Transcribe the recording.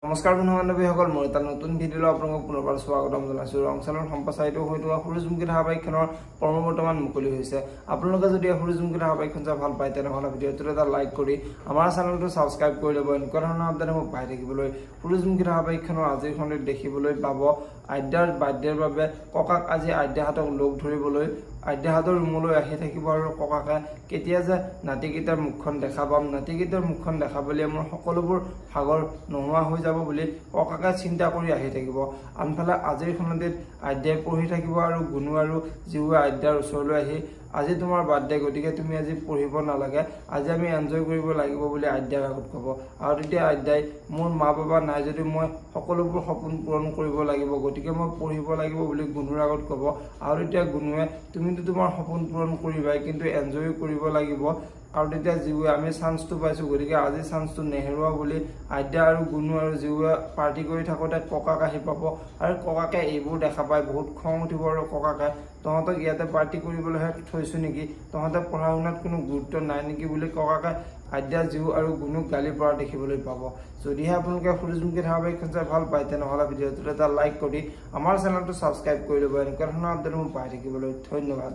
নমস্কাৰ বন্ধু বান্ধৱীসকল, মই এটা নতুন ভিডিঅ'লৈ আপোনালোকক পুনৰবাৰ স্বাগতম জনাইছোঁ। ৰংচালৰ সম্প্ৰচাৰিত হৈ থকা সূৰুযমুখী ধাৰাবাহিকখনৰ পৰ্ব বৰ্তমান মুকলি হৈছে। আপোনালোকে যদি সূৰুযমুখী ধাৰাবাহিকখন চাই ভাল পায় তেনেহ'লে ভিডিঅ'টোত এটা লাইক কৰি আমাৰ চেনেলটো ছাবস্ক্ৰাইব কৰি ল'ব। এনেকুৱা ধৰণৰ আপডেটসমূহ পাই থাকিবলৈ সূৰুযমুখী ধাৰাবাহিকখনৰ আজিৰ খণ্ডিত দেখিবলৈ পাব আদ্যাৰ বাৰ্থডেৰ বাবে ককাক আজি আদ্যাহঁতক লগ ধৰিবলৈ আদ্যাহঁতৰ ৰুমলৈ আহি থাকিব আৰু ককাকে কেতিয়া যে নাতিকেইটাৰ মুখখন দেখা পাম, নাতিকেইটাৰ মুখখন দেখা পালে মোৰ সকলোবোৰ ভাগৰ নোহোৱা হৈ যাব বুলি ককাকে চিন্তা কৰি আহি থাকিব। আনফালে আজিৰ খণ্ডিত আদ্যাই পঢ়ি থাকিব আৰু গুণু আৰু জীৱে আদ্যাৰ ওচৰলৈ আহি আজি তোমাৰ বাৰ্থডে, গতিকে তুমি আজি পঢ়িব নালাগে, আজি আমি এনজয় কৰিব লাগিব বুলি আদ্যাক আগত ক'ব। আৰু তেতিয়া আদ্যাই মোৰ মা বাবা নাই যদি মই সকলোবোৰ সপোন পূৰণ কৰিব লাগিব, গতিকে মই পঢ়িব লাগিব বুলি গুণুৰ আগত ক'ব। আৰু তেতিয়া গুণুৱে তুমিতো তোমাৰ সপোন পূৰণ কৰিবাই, কিন্তু এনজয়ো কৰিব লাগিব। আৰু তেতিয়া জীৱে আমি চান্সটো পাইছোঁ, গতিকে আজি চান্সটো নেহেৰুৱা বুলি আদ্যা আৰু গুণু আৰু জীৱে পাৰ্টি কৰি থাকোঁতে ককাক আহি পাব। আৰু ককাকে এইবোৰ দেখা পাই বহুত খং উঠিব আৰু ককাকে তহঁতক ইয়াতে পাৰ্টি কৰিবলৈহে থৈছোঁ নেকি, তহঁতে পঢ়া শুনাত কোনো গুৰুত্ব নাই নেকি বুলি ককাকে আদ্যা, জীৱ আৰু গুণুক গালি পৰা দেখিবলৈ পাব। যদিহে আপোনালোকে সূৰুযমুখী ধাৰাবাহিকখন চাই ভাল পায় তেনেহ'লে ভিডিঅ'টোত এটা লাইক কৰি আমাৰ চেনেলটো ছাবস্ক্ৰাইব কৰি ল'ব। এনেকুৱা ধৰণৰ আপডেটসমূহ পাই থাকিবলৈ ধন্যবাদ।